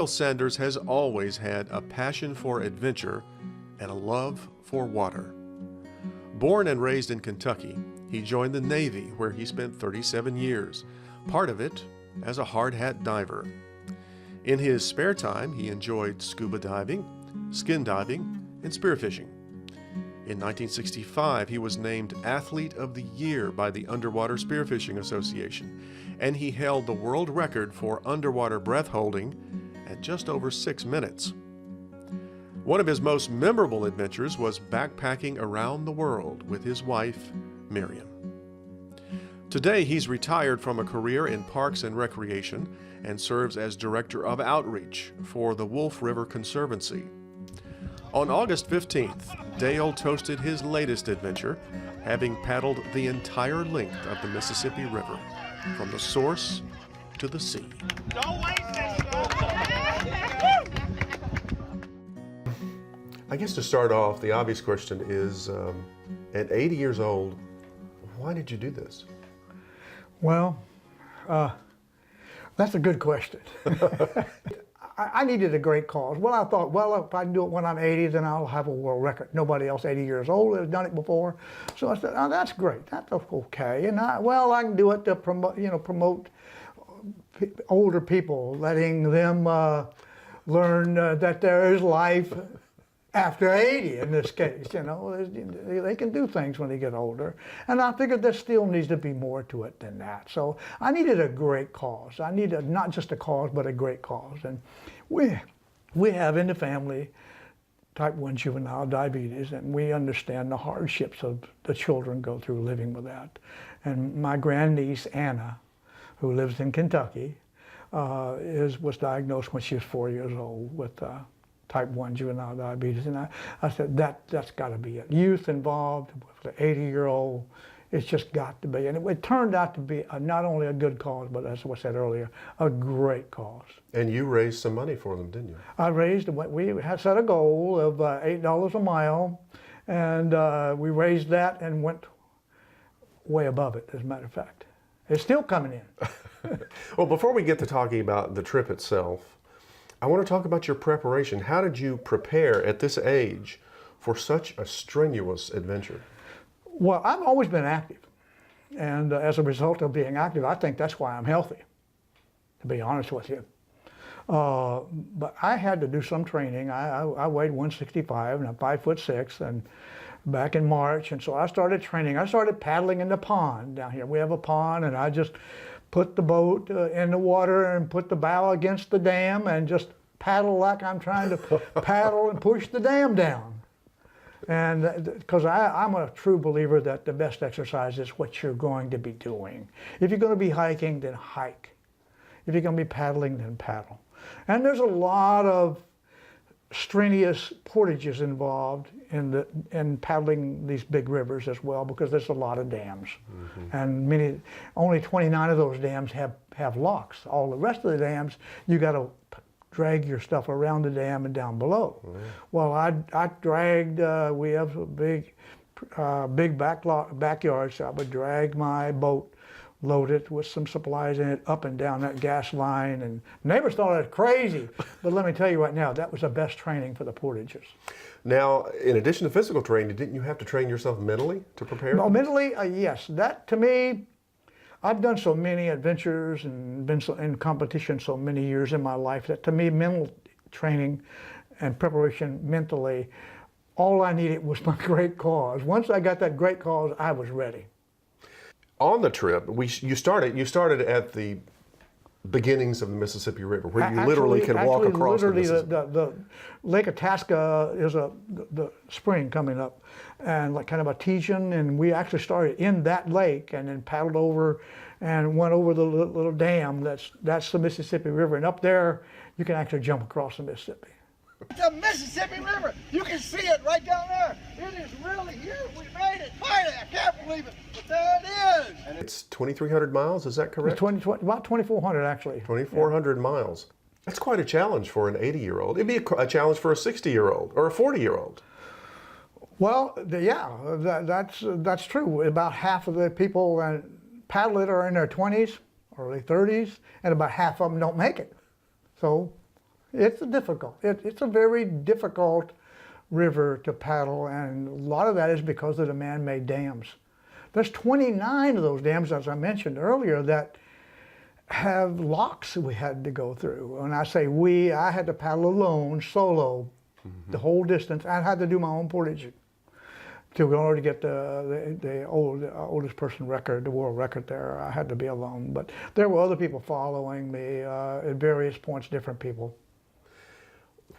Dale Sanders has always had a passion for adventure and a love for water. Born and raised in Kentucky, he joined the Navy, where he spent 37 years, part of it as a hard hat diver. In his spare time, he enjoyed scuba diving, skin diving, and spearfishing. In 1965, he was named Athlete of the Year by the Underwater Spearfishing Association, and he held the world record for underwater breath holding at just over 6 minutes. One of his most memorable adventures was backpacking around the world with his wife, Miriam. Today, he's retired from a career in parks and recreation and serves as Director of Outreach for the Wolf River Conservancy. On August 15th, Dale toasted his latest adventure, having paddled the entire length of the Mississippi River, from the source to the sea. Don't waste this stuff. I guess to start off, the obvious question is, at 80 years old, why did you do this? Well, that's a good question. I needed a great cause. Well, I thought, well, if I can do it when I'm 80, then I'll have a world record. Nobody else 80 years old has done it before. So I said, oh, that's great. That's okay. And I can do it to promote older people, letting them learn that there is life after 80 in this case. They can do things when they get older. And I figured there still needs to be more to it than that. So I needed a great cause. I needed not just a cause, but a great cause. And we have in the family type 1 juvenile diabetes, and we understand the hardships of the children go through living with that. And my grandniece, Anna, who lives in Kentucky, was diagnosed when she was 4 years old with type 1 juvenile diabetes. And I said, that's got to be it. Youth involved with an 80-year-old, it's just got to be. And it turned out to be not only a good cause, but as I said earlier, a great cause. And you raised some money for them, didn't you? We had set a goal of $8 a mile, and we raised that and went way above it, as a matter of fact. It's still coming in. Well, before we get to talking about the trip itself, I want to talk about your preparation. How did you prepare at this age for such a strenuous adventure? Well, I've always been active. And as a result of being active, I think that's why I'm healthy, to be honest with you. But I had to do some training. I weighed 165 and I'm 5'6", and back in March. And so I started training. I started paddling in the pond down here. We have a pond, and I just put the boat in the water and put the bow against the dam and just paddle like I'm trying to paddle and push the dam down. And because I'm a true believer that the best exercise is what you're going to be doing. If you're going to be hiking, then hike. If you're going to be paddling, then paddle. And there's a lot of strenuous portages involved in paddling these big rivers as well, because there's a lot of dams. Mm-hmm. And only 29 of those dams have locks. All the rest of the dams, you got to drag your stuff around the dam and down below. Mm-hmm. Well, I dragged, we have a big backyard, so I would drag my boat, load it with some supplies in it, up and down that gas line, and neighbors thought I was crazy. But let me tell you right now, that was the best training for the portages. Now, in addition to physical training, didn't you have to train yourself mentally to prepare? No, mentally, yes. That, to me, I've done so many adventures and been in competition so many years in my life that, to me, mental training and preparation mentally, all I needed was my great cause. Once I got that great cause, I was ready. On the trip, you started at the beginnings of the Mississippi River, where you literally can walk across the Mississippi. The Lake Itasca is the spring coming up, and like kind of artesian, and we actually started in that lake and then paddled over and went over the little dam. That's the Mississippi River, and up there you can actually jump across the Mississippi. The Mississippi River, you can see it right down there. It is really here. We made it. Finally, I can't believe it, but there it is. And it's 2,300 miles, is that correct? It's about 2,400 actually. 2,400 miles. That's quite a challenge for an 80-year-old. It'd be a challenge for a 60-year-old or a 40-year-old. Well, that's true. About half of the people that paddle it are in their 20s, early 30s, and about half of them don't make it. So It's difficult. It's a very difficult river to paddle, and a lot of that is because of the man-made dams. There's 29 of those dams, as I mentioned earlier, that have locks we had to go through. When I say we, I had to paddle alone, solo, the whole distance. I had to do my own portage in order to get the oldest person record, the world record there. I had to be alone, but there were other people following me at various points, different people.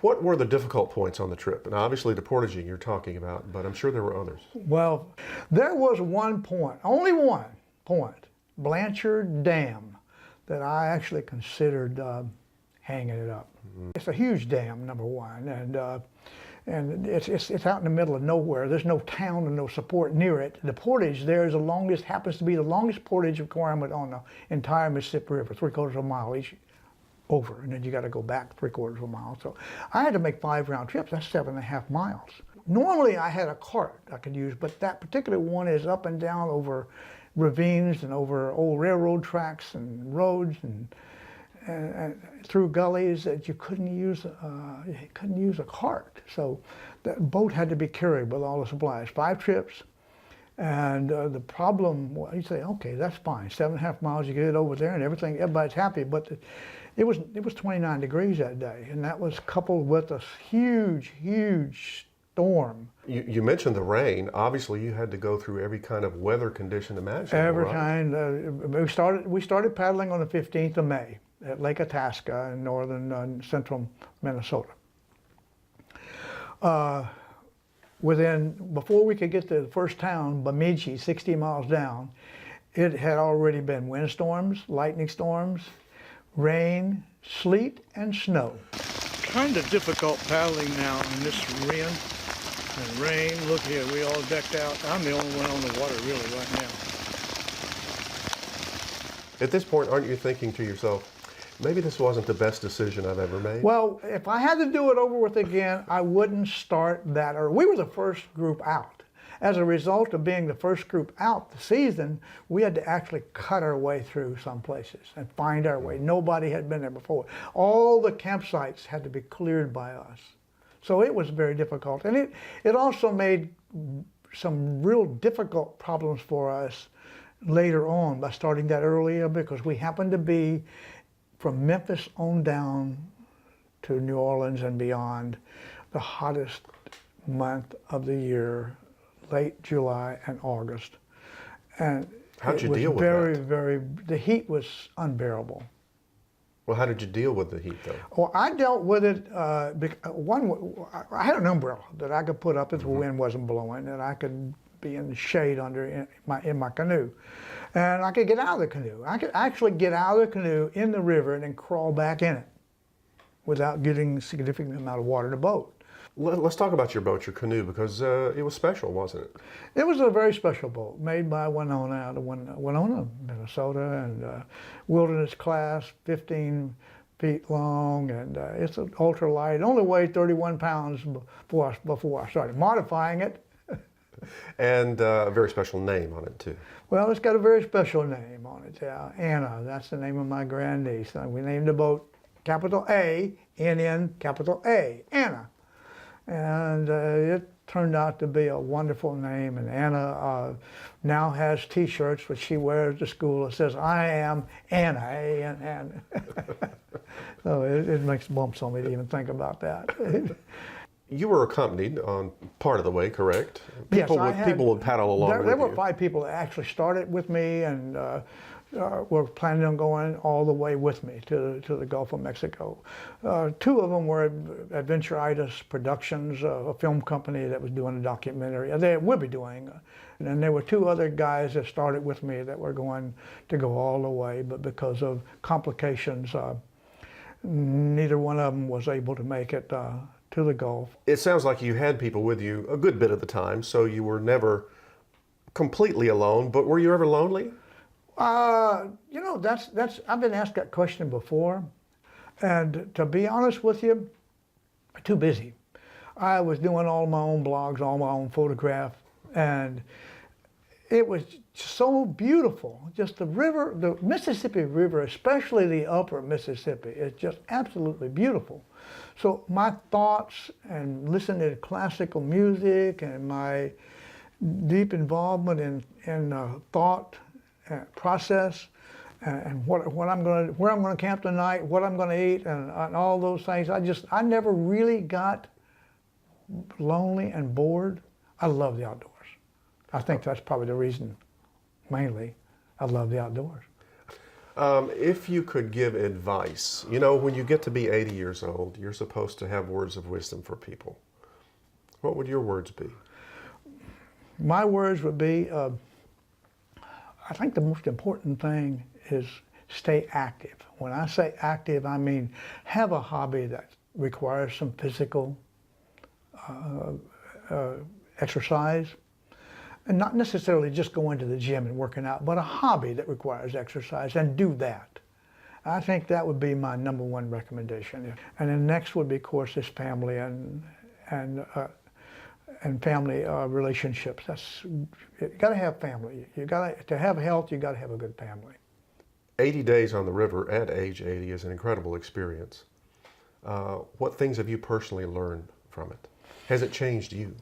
What were the difficult points on the trip? And obviously the portaging you're talking about, but I'm sure there were others. Well, there was one point, only one point, Blanchard Dam, that I actually considered hanging it up. It's a huge dam, number one, and it's out in the middle of nowhere. There's no town and no support near it. The portage there is happens to be the longest portage requirement on the entire Mississippi River, 3/4 of a mile each over, and then you got to go back 3/4 of a mile. So I had to make 5 round trips. That's 7.5 miles. Normally I had a cart I could use, but that particular one is up and down over ravines and over old railroad tracks and roads and through gullies that you couldn't use a cart. So that boat had to be carried with all the supplies. 5 trips. And the problem, well, you say, okay, that's fine. 7.5 miles, you get it over there and everything, everybody's happy. But it was 29 degrees that day, and that was coupled with a huge, huge storm. You mentioned the rain. Obviously, you had to go through every kind of weather condition imaginable. Every right? kind. We started paddling on the 15th of May at Lake Itasca in northern central Minnesota. Before we could get to the first town, Bemidji, 60 miles down, it had already been windstorms, lightning storms, rain, sleet, and snow. Kind of difficult paddling now in this wind and rain. Look here, we all decked out. I'm the only one on the water really right now. At this point, aren't you thinking to yourself, maybe this wasn't the best decision I've ever made? Well, if I had to do it over with again, I wouldn't start that early. We were the first group out. As a result of being the first group out the season, we had to actually cut our way through some places and find our way. Nobody had been there before. All the campsites had to be cleared by us. So it was very difficult. And it also made some real difficult problems for us later on by starting that earlier, because we happened to be from Memphis on down to New Orleans and beyond, the hottest month of the year, late July and August. And how'd you deal with that? The heat was unbearable. Well, how did you deal with the heat, though? Well, I dealt with it, I had an umbrella that I could put up if the wind wasn't blowing, and I could be in the shade in my canoe. And I could get out of the canoe. I could actually get out of the canoe in the river and then crawl back in it without getting a significant amount of water in the boat. Let's talk about your boat, your canoe, because it was special, wasn't it? It was a very special boat, made by Winona out of Winona, Minnesota, and wilderness class, 15 feet long, and it's an ultralight. It only weighed 31 pounds before I started modifying it. And a very special name on it, too. Well, it's got a very special name on it, Anna. That's the name of my grandniece. We named the boat capital A, N-N, capital A, Anna. And it turned out to be a wonderful name. And Anna now has T-shirts which she wears to school. It says, "I am Anna," A-N-N. So it makes bumps on me to even think about that. You were accompanied on part of the way, correct? Yes, People would paddle along with you. There were 5 people that actually started with me and were planning on going all the way with me to the Gulf of Mexico. 2 of them were Adventuritis Productions, a film company that was doing a documentary. They will be doing. And then there were 2 other guys that started with me that were going to go all the way, but because of complications, neither one of them was able to make it to the Gulf. It sounds like you had people with you a good bit of the time, so you were never completely alone, but were you ever lonely? You know, I've been asked that question before, and to be honest with you, too busy. I was doing all my own blogs, all my own photographs, and it was so beautiful. Just the river, the Mississippi River, especially the upper Mississippi, is just absolutely beautiful. So my thoughts and listening to classical music and my deep involvement in thought process and where I'm going to camp tonight, what I'm going to eat, and all those things. I never really got lonely and bored. I love the outdoors. I think that's probably the reason, mainly, I love the outdoors. If you could give advice, you know, when you get to be 80 years old, you're supposed to have words of wisdom for people. What would your words be? My words would be, I think the most important thing is stay active. When I say active, I mean have a hobby that requires some physical exercise, and not necessarily just going to the gym and working out, but a hobby that requires exercise, and do that. I think that would be my number one recommendation. And then next would be, of course, is family and family relationships. You got to have family. To have health, you got to have a good family. 80 days on the river at age 80 is an incredible experience. What things have you personally learned from it? Has it changed you?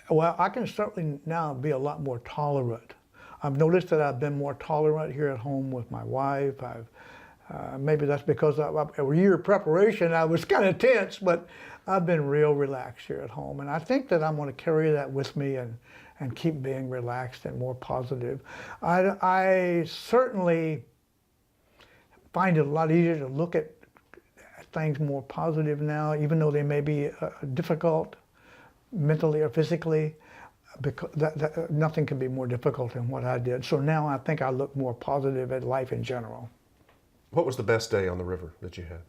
Well, I can certainly now be a lot more tolerant. I've noticed that I've been more tolerant here at home with my wife. Maybe that's because a year of preparation, I was kind of tense, but I've been real relaxed here at home. And I think that I'm going to carry that with me and keep being relaxed and more positive. I certainly find it a lot easier to look at things more positive now, even though they may be difficult mentally or physically, because nothing can be more difficult than what I did. So now I think I look more positive at life in general. What was the best day on the river that you had?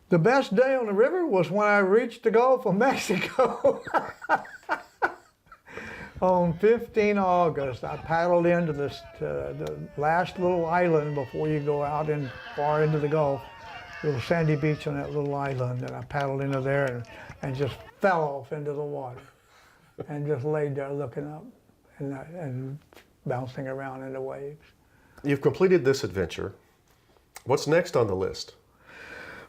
The best day on the river was when I reached the Gulf of Mexico. On 15 August, I paddled into the last little island before you go out far into the Gulf. Little sandy beach on that little island, and I paddled into there and just fell off into the water and just laid there looking up and bouncing around in the waves. You've completed this adventure. What's next on the list?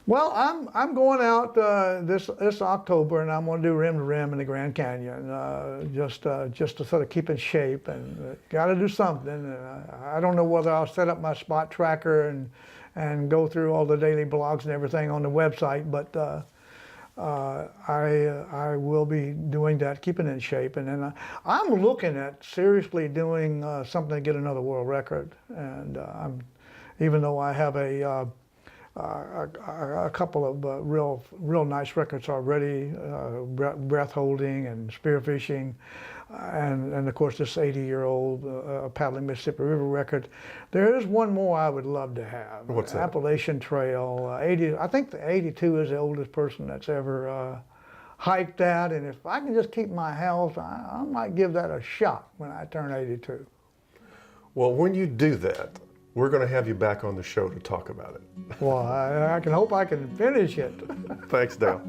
Well, I'm going out this October, and I'm going to do rim to rim in the Grand Canyon, just to sort of keep in shape, and got to do something. I don't know whether I'll set up my spot tracker and go through all the daily blogs and everything on the website, but I will be doing that, keeping in shape, and then I'm looking at seriously doing something to get another world record, and even though I have a couple of real nice records already, breath holding and spearfishing, and of course this 80-year-old paddling Mississippi River record. There is one more I would love to have. What's that? Appalachian Trail. 80. I think the 82 is the oldest person that's ever hiked that, and if I can just keep my health, I might give that a shot when I turn 82. Well, when you do that, we're going to have you back on the show to talk about it. Well, I can hope I can finish it. Thanks, Dale.